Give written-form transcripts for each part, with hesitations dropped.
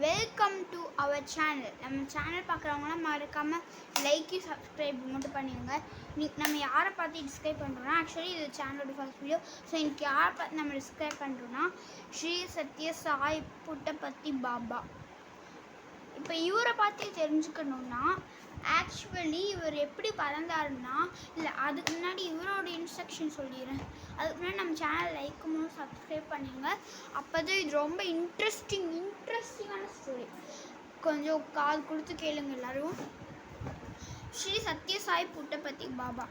Welcome to our channel. நம்ம channel பார்க்குறவங்களாம் மறக்காமல் லைக்கு சப்ஸ்கிரைப் மட்டும் பண்ணிடுங்க. நம்ம யாரை பார்த்து டிஸ்கிரைப் பண்ணுறோன்னா, ஆக்சுவலி இது சேனலோட ஃபர்ஸ்ட் வீடியோ. ஸோ இன்றைக்கி யாரை பார்த்து நம்ம டிஸ்கிரைப் பண்ணுறோன்னா, ஸ்ரீ சத்ய சாய் புட்டபர்த்தி பாபா. இப்போ இவரை பார்த்து தெரிஞ்சுக்கணுன்னா, ஆக்சுவலி இவர் எப்படி பறந்தாருன்னா, இல்லை அதுக்கு முன்னாடி இவரோட இன்ஸ்ட்ரக்ஷன் சொல்லிடுறேன். அதுக்கு முன்னாடி நம்ம சேனல் லைக்கும் சப்ஸ்கிரைப் பண்ணிடுங்க. அப்போ தான் இது ரொம்ப இன்ட்ரெஸ்டிங்கான ஸ்டோரி. கொஞ்சம் காது கொடுத்து கேளுங்க எல்லோரும். ஸ்ரீ சத்ய சாய் புட்டபர்த்தி பாபா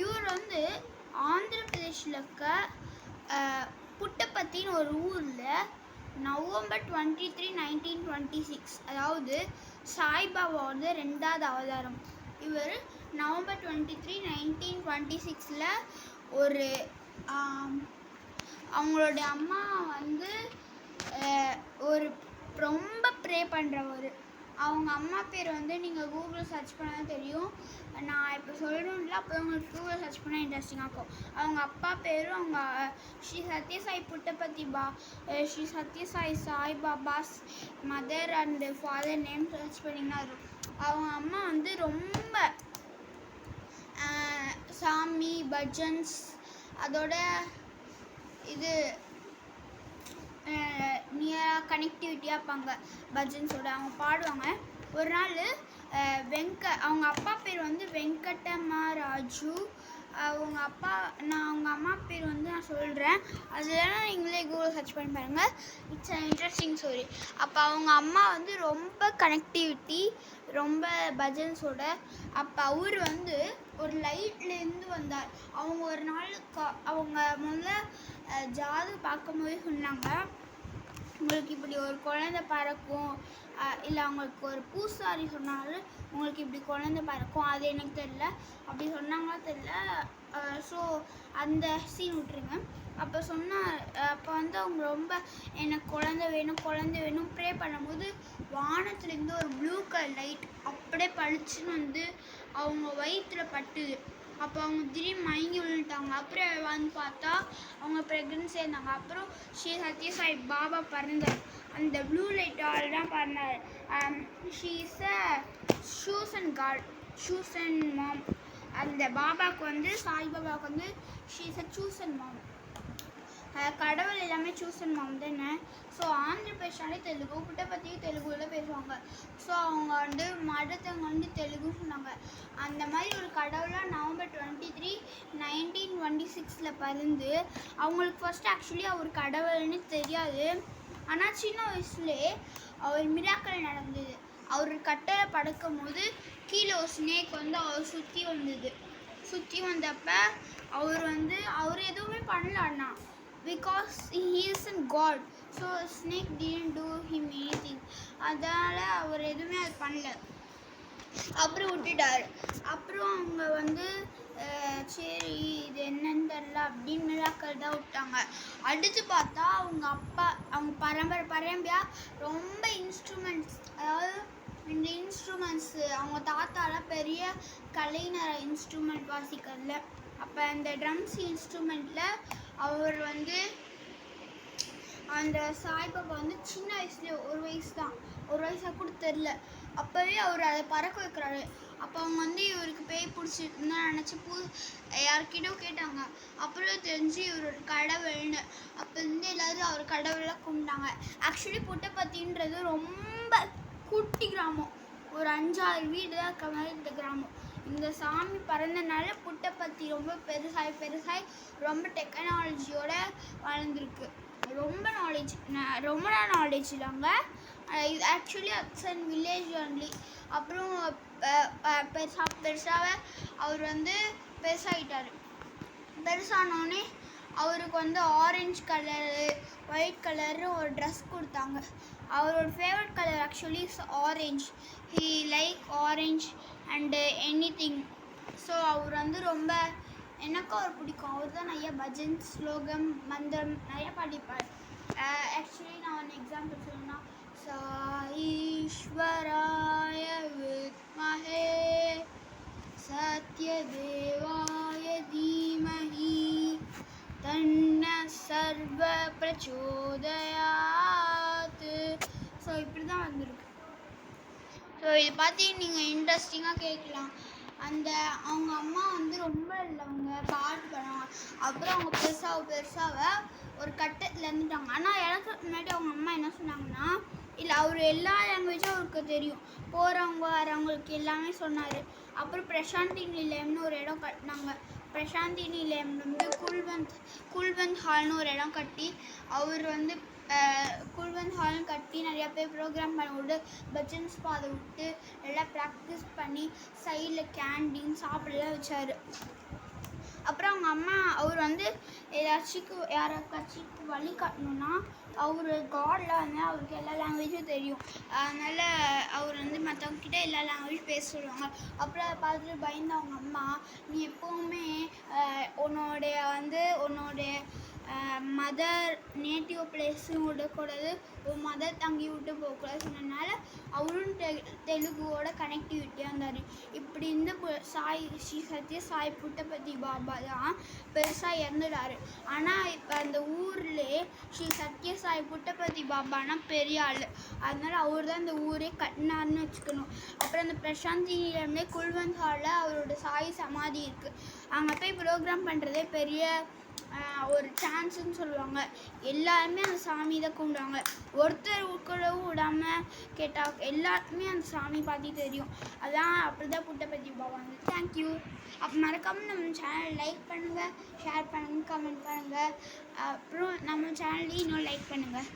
இவர் வந்து ஆந்திர பிரதேஷில் இருக்க புட்டபர்த்தின்னு ஒரு ஊரில் நவம்பர் 23, 1926, அதாவது சாய்பாபாவோட 2வது அவதாரம். இவர் நவம்பர் 23, 1926 ஒரு அவங்களோட அம்மா வந்து ஒரு ரொம்ப ப்ரே பண்ணுறவர். அவங்க அம்மா பேர் வந்து நீங்கள் கூகுளில் சர்ச் பண்ணால் தெரியும். நான் இப்போ சொல்லணும்ல, அப்போ உங்களுக்கு கூகுளில் சர்ச் பண்ணால் இன்ட்ரெஸ்டிங்காக இருக்கும். அவங்க அப்பா பேரும் அவங்க Sri Sathya Sai Puttaparthi Sri Sathya Sai Baba's mother and father name search பண்ணிங்கன்னா இருக்கும். அவங்க அம்மா வந்து ரொம்ப சாமி பஜன்ஸ் அதோட இது நியராக கனெக்டிவிட்டியாக இருப்பாங்க. பஜன்ஸோட அவங்க பாடுவாங்க. ஒரு நாள் அவங்க அப்பா பேர் வந்து வெங்கடமா ராஜு. அவங்க அம்மா பேர் வந்து நான் சொல்கிறேன், அதெல்லாம் நீங்களே கூகுள் சர்ச் பண்ணி பாருங்கள். It's a interesting story. அப்போ அவங்க அம்மா வந்து ரொம்ப கனெக்டிவிட்டி, ரொம்ப பஜன்ஸோட. அப்போ அவர் வந்து ஒரு லைட்லேருந்து வந்தார். அவங்க ஒரு நாள் அவங்க முதல்ல ஜாதகம் பார்க்கும்போதே சொன்னாங்க, உங்களுக்கு இப்படி ஒரு குழந்தை பறக்கும், இல்லை அவங்களுக்கு ஒரு பூசாரி சொன்னாலும் உங்களுக்கு இப்படி குழந்தை பறக்கும். அது எனக்கு தெரியல, அப்படி சொன்னாங்களா தெரியல. ஸோ அந்த சீன் விட்டுருங்க. அப்போ அப்போ வந்து அவங்க ரொம்ப எனக்கு குழந்தை வேணும் ப்ரே பண்ணும்போது வானத்துலேருந்து ஒரு ப்ளூ கலர் லைட் அப்படியே பளிச்சுன்னு வந்து அவங்க வயிற்றில் பட்டுது. அப்போ அவங்க திடீர்னு மயங்கி விழுந்துட்டாங்க. அப்புறம் வந்து பார்த்தா அவங்க ப்ரெக்னன்சி இருந்தாங்க. அப்புறம் ஸ்ரீ சத்ய சாய் பாபா பிறந்தார். அந்த ப்ளூ லைட்டால் தான் பிறந்தார். ஷீ இஸ் அ சூசன் மாம். அந்த பாபாவுக்கு வந்து சாய்பாபாவுக்கு வந்து ஷீ இஸ் அ சூசன் மாம். கடவுள் எல்லாமே சூசன் மாம் தானே. ஸோ ஆந்திர பிரதேஷ்னாலே தெலுங்கு, புட்டபர்த்தியும் தெலுங்குல பேசுவாங்க. ஸோ அவங்க வந்து மதத்தவங்க வந்து தெலுங்குன்னு சொன்னாங்க. அந்த மாதிரி ஒரு கடவுளாக நவம்பர் 23, 1926 பிறந்து அவங்களுக்கு ஃபர்ஸ்ட் ஆக்சுவலி அவர் கடவுள்னு தெரியாது. ஆனால் சின்ன வயசுலேயே அவர் மிராக்கள் நடந்தது. அவர் கட்டளை படுக்கும் போது கீழே ஒரு ஸ்னேக் வந்து அவர் சுற்றி வந்தப்போ அவர் எதுவுமே பண்ணலன்னா, because he isn't God, so snake didn't do him anything. அதனால் அவர் எதுவுமே அது பண்ணல. அப்புறம் விட்டுட்டார். அப்புறம் அவங்க வந்து சரி இது என்னன்னு தெரில அப்படின்னு மிராக்கள் தான் விட்டாங்க. அடுத்து பார்த்தா அவங்க பரம்பரையாக ரொம்ப இன்ஸ்ட்ருமெண்ட்ஸ், அதாவது இந்த இன்ஸ்ட்ருமெண்ட்ஸு அவங்க தாத்தாலாம் பெரிய கலைஞர் இன்ஸ்ட்ருமெண்ட் வாசிக்கிறதுல. அப்போ அந்த ட்ரம்ஸ் இன்ஸ்ட்ருமெண்ட்டில் அவர் வந்து அந்த சாய்பாபா வந்து சின்ன வயசுலேயே ஒரு வயசாக கூட தெரில, அப்போவே அவர் அதை பறக்க வைக்கிறாரு. அப்போ அவங்க வந்து இவருக்கு பேய் பிடிச்சிருக்குன்னு நினச்சி யார்கிட்டயோ கேட்டாங்க. அப்புறம் தெரிஞ்சு இவர் ஒரு கடவுள்னு. அப்போ வந்து எல்லோரும் அவர் கடவுளாக கும்பிட்டாங்க. ஆக்சுவலி புட்டபர்த்தின்றது ரொம்ப குட்டி கிராமம், ஒரு 5-6 வீடு தான் இருக்க மாதிரி இந்த கிராமம். இந்த சாமி பறந்தனால புட்டபர்த்தி ரொம்ப பெருசாகி ரொம்ப டெக்னாலஜியோட வளர்ந்துருக்கு. ரொம்ப நாலேஜ் இல்லைங்க. இது actually it's and village only. அப்புறம் பெருசாக அவர் வந்து பெருசாகிட்டார். பெருசானோடனே அவருக்கு வந்து ஆரஞ்சு கலரு ஒயிட் கலரு ஒரு ட்ரெஸ் கொடுத்தாங்க. அவரோட favourite colour actually is orange. He like orange and anything. So அவர் வந்து ரொம்ப எனக்கும் அவர் பிடிக்கும். அவர் தான் நிறைய பஜன் ஸ்லோகம் மந்திரம் நிறைய பாடிப்பார். ஆக்சுவலி நான் ஒரு எக்ஸாம்பிள் சொல்லணும்னா, சாயீஸ்வராய வித்மஹே சத்யதேவாய தீமஹி தன்ன சர்வ பிரச்சோதயாத். ஸோ இப்படி தான் வந்திருக்கு. ஸோ இது பார்த்து நீங்கள் இன்ட்ரெஸ்டிங்காக கேட்கலாம். அவங்க அம்மா வந்து ரொம்ப இல்லைவங்க பாட்டு பண்ணுவாங்க. அப்புறம் அவங்க பெருசாக ஒரு கட்டத்தில் இருந்துட்டாங்க. ஆனால் இறக்குறதுக்கு முன்னாடி அவங்க அம்மா என்ன சொன்னாங்கன்னா, இல்லை அவர் எல்லா லாங்குவேஜும் அவருக்கு தெரியும், போகிறவங்க வரவங்களுக்கு எல்லாமே சொன்னார். அப்புறம் பிரசாந்தி நிலையம்னு ஒரு இடம் கட்டினாங்க. பிரசாந்தி நிலையம் வந்து குல்வந்த் ஹால்னு ஒரு இடம் கட்டி அவர் வந்து குல்வந்த் ஹால்னு கட்டி நிறையா பேர் ப்ரோக்ராம் பண்ண விட்டு பச்சன்ஸ் பாத விட்டு எல்லாம் ப்ராக்டிஸ் பண்ணி சைடில் கேண்டீன் சாப்பிடலாம் வச்சார். அப்புறம் அவங்க அம்மா அவர் வந்து யாராச்சும் வழி காட்டணுன்னா அவர் காடில் வந்து அவருக்கு எல்லா லாங்குவேஜும் தெரியும். அதனால் அவர் வந்து மற்றவங்கக்கிட்ட எல்லா லாங்குவேஜ் பேச சொல்லுவாங்க. அப்புறம் அதை பார்த்துட்டு பயந்து அவங்க அம்மா, நீ எப்போவுமே உன்னோடைய மதர் நேட்டிவ் பிளேஸும் விடக்கூடாது, உன் மதர் தங்கி விட்டு போகக்கூடாது சொன்னதுனால அவரும் தெலுங்குவோட கனெக்டிவிட்டியாக இருந்தார். இப்படி இந்த ஸ்ரீ சத்ய சாய் புட்டபர்த்தி பாபா தான் பெருசாக இறந்துடாரு. ஆனால் இப்போ அந்த ஊர்லேயே ஸ்ரீ சத்ய சாய் புட்டபர்த்தி பாபானா பெரிய ஆள். அதனால் அவர் தான் இந்த ஊரே கட்டினார்னு வச்சுக்கணும். அப்புறம் அந்த பிரசாந்திலேருந்தே குல்வந்த் ஹாலில் அவரோட சாய் சமாதி இருக்குது. அங்கே போய் ப்ரோக்ராம் பண்ணுறதே பெரிய ஒரு சான்ஸுன்னு சொல்லுவாங்க. எல்லாருமே அந்த சாமி தான் கும்பிடுவாங்க. ஒருத்தர் கூடவும் விடாமல் கேட்டால் எல்லாருக்குமே அந்த சாமி பார்த்து தெரியும். அதான் அப்படி தான் புட்டபர்த்தி பாபா வந்து. தேங்க்யூ. அப்போ மறக்காமல் நம்ம சேனல் லைக் பண்ணுங்கள், ஷேர் பண்ணுங்கள், கமெண்ட் பண்ணுங்கள். அப்புறம் நம்ம சேனல்லையும் இன்னும் லைக் பண்ணுங்கள்.